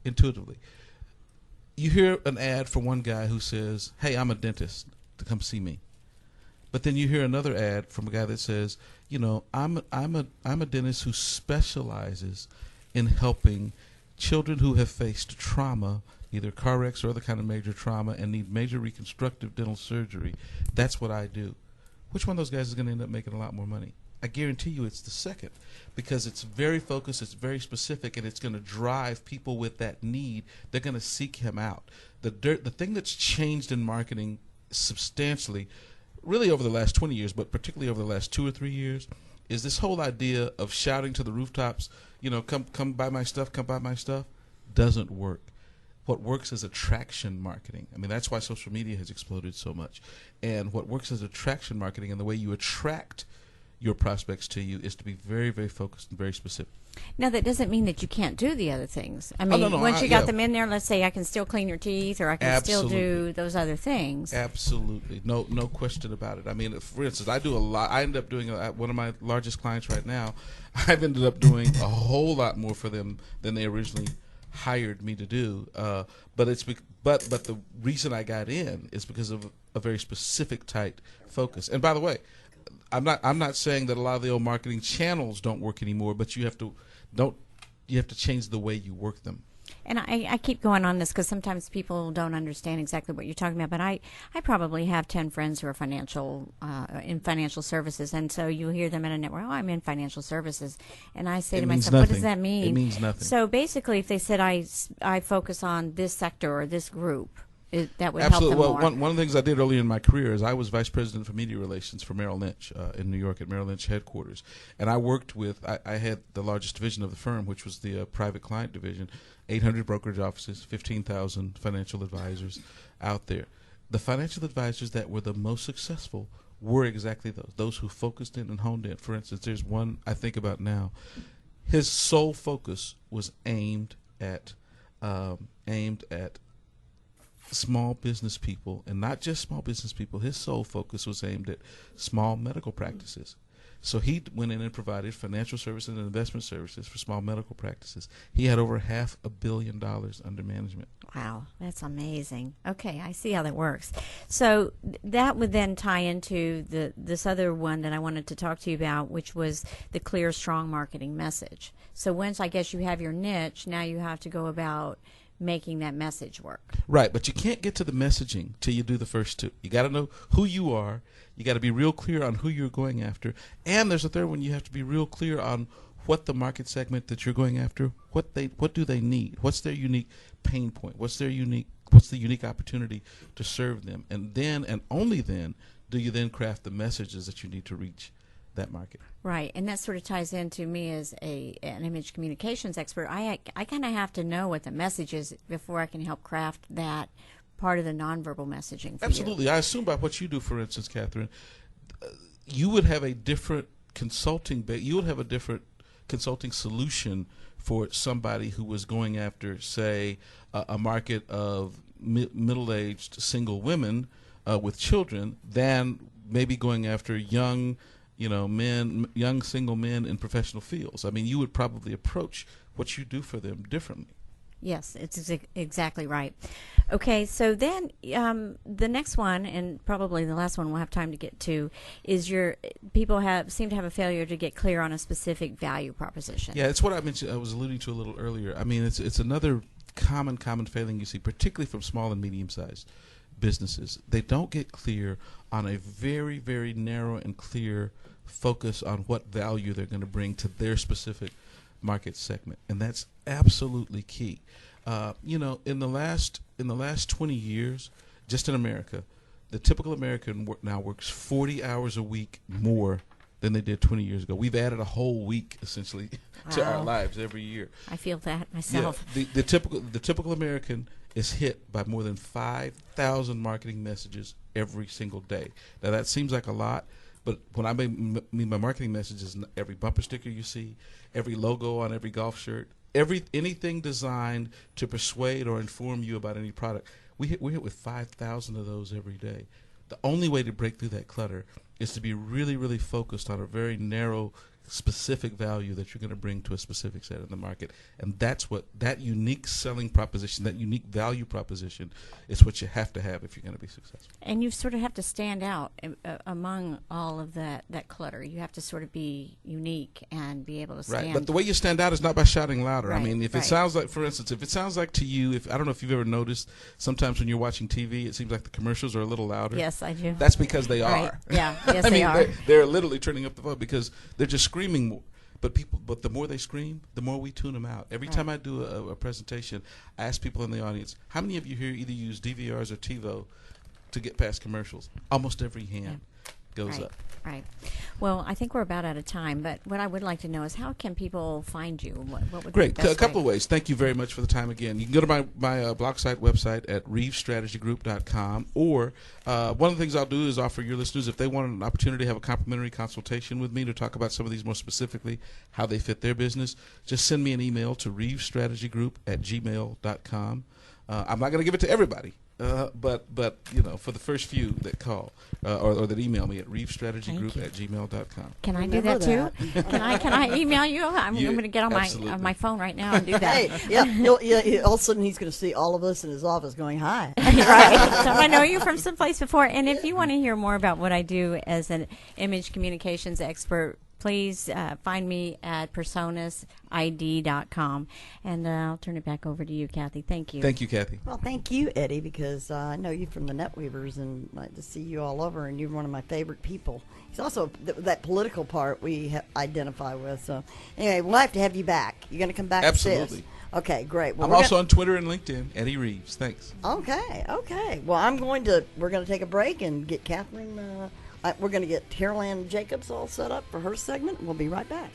intuitively. You hear an ad from one guy who says, "Hey, I'm a dentist, to come see me." But then you hear another ad from a guy that says, I'm a dentist who specializes in helping children who have faced trauma, either car wrecks or other kind of major trauma, and need major reconstructive dental surgery. That's what I do. Which one of those guys is going to end up making a lot more money? I guarantee you it's the second, because it's very focused, it's very specific, and it's going to drive people with that need. They're going to seek him out. The thing that's changed in marketing substantially, really over the last 20 years, but particularly over the last 2 or 3 years, is this whole idea of shouting to the rooftops, come buy my stuff, come buy my stuff, doesn't work. What works is attraction marketing. I mean, that's why social media has exploded so much. And what works is attraction marketing, and the way you attract your prospects to you is to be very, very focused and very specific. Now, that doesn't mean that you can't do the other things. I mean, once you got them in there, let's say I can still clean your teeth, or I can still do those other things. Absolutely. No question about it. I mean, for instance, I do a lot. I end up doing, one of my largest clients right now, I've ended up doing a whole lot more for them than they originally hired me to do. But the reason I got in is because of a very specific, tight focus. And by the way, I'm not saying that a lot of the old marketing channels don't work anymore, but you have to change the way you work them. And I keep going on this because sometimes people don't understand exactly what you're talking about. But I probably have 10 friends who are in financial services, and so you hear them in a network. Oh, I'm in financial services, and I say to myself, what does that mean? It means nothing. So basically, if they said I focus on this sector or this group, that would Absolutely. help them well, more. one of the things I did earlier in my career is I was vice president for media relations for Merrill Lynch in New York at Merrill Lynch headquarters. And I worked with, I had the largest division of the firm, which was the private client division, 800 brokerage offices, 15,000 financial advisors out there. The financial advisors that were the most successful were exactly those who focused in and honed in. For instance, there's one I think about now. His sole focus was aimed at small business people, and not just small business people. His sole focus was aimed at small medical practices. So he went in and provided financial services and investment services for small medical practices. He had over $500 million under management. Wow, that's amazing. Okay, I see how that works. So that would then tie into this other one that I wanted to talk to you about, which was the clear, strong marketing message. So once I guess you have your niche, now you have to go about making that message work. Right, but you can't get to the messaging till you do the first two. You got to know who you are. You got to be real clear on who you're going after. And there's a third one. You have to be real clear on what the market segment that you're going after, what do they need? What's their unique pain point? What's the unique opportunity to serve them? And then, and only then, do you then craft the messages that you need to reach that market. Right, and that sort of ties into me as an image communications expert. I kind of have to know what the message is before I can help craft that part of the nonverbal messaging for Absolutely. you. I assume by what you do, for instance, Catherine, you would have a different consulting solution for somebody who was going after, say, a market of middle-aged single women with children than maybe going after young single men in professional fields. I mean, you would probably approach what you do for them differently. Yes, it's exactly right. Okay, so then the next one, and probably the last one we'll have time to get to, is people seem to have a failure to get clear on a specific value proposition. Yeah, it's what I mentioned. I was alluding to a little earlier. I mean, it's another common failing you see, particularly from small and medium-sized businesses. They don't get clear on a very, very narrow and clear focus on what value they're going to bring to their specific market segment, and that's absolutely key. In the last 20 years, just in America, the typical American now works 40 hours a week more than they did 20 years ago. We've added a whole week essentially to our lives every year. I feel that myself. Yeah, the typical American is hit by more than 5,000 marketing messages every single day. Now that seems like a lot, but when I mean my marketing messages, every bumper sticker you see, every logo on every golf shirt, anything designed to persuade or inform you about any product, we're hit with 5,000 of those every day. The only way to break through that clutter is to be really, really focused on a very narrow, specific value that you're going to bring to a specific set in the market. And that's what that unique selling proposition, that unique value proposition, is what you have to have if you're going to be successful. And you sort of have to stand out among all of that clutter. You have to sort of be unique and be able to stand. Right, but the way you stand out is not by shouting louder. Right, I mean, if it sounds like, for instance, if it sounds like to you, I don't know if you've ever noticed, sometimes when you're watching TV, it seems like the commercials are a little louder. Yes, I do. That's because they Right. are. Yeah, yes, I mean, they are. They're literally turning up the volume because they're just screaming more. But the more they scream, the more we tune them out. Every time I do a presentation, I ask people in the audience, how many of you here either use DVRs or TiVo to get past commercials? Almost every hand goes up. Right. Well, I think we're about out of time, but what I would like to know is how can people find you? What would Great. be the best A couple of way? ways. Thank you very much for the time again. You can go to my blog site website at reevesstrategygroup.com, or one of the things I'll do is offer your listeners, if they want an opportunity to have a complimentary consultation with me to talk about some of these more specifically, how they fit their business, just send me an email to reevesstrategygroup@gmail.com. I'm not going to give it to everybody. But for the first few that call or that email me at reevesstrategygroup@gmail.com. Can I do that too? Can I email you? I'm going to get on my phone right now and do that. Hey, yeah, all of a sudden he's going to see all of us in his office going, hi. Right. So I know you from someplace before. And if you want to hear more about what I do as an image communications expert, please find me at personasid.com. And I'll turn it back over to you, Kathy. Thank you. Thank you, Kathy. Well, thank you, Eddie, because I know you from the NetWeavers and I like to see you all over, and you're one of my favorite people. He's also that political part we identify with. So anyway, we'll have to have you back. You're going to come back and see us? Absolutely. Okay, great. Well, I'm also on Twitter and LinkedIn, Eddie Reeves. Thanks. Okay. Well, we're going to take a break and get Cathrine. We're going to get Caroline Jacobs all set up for her segment. We'll be right back.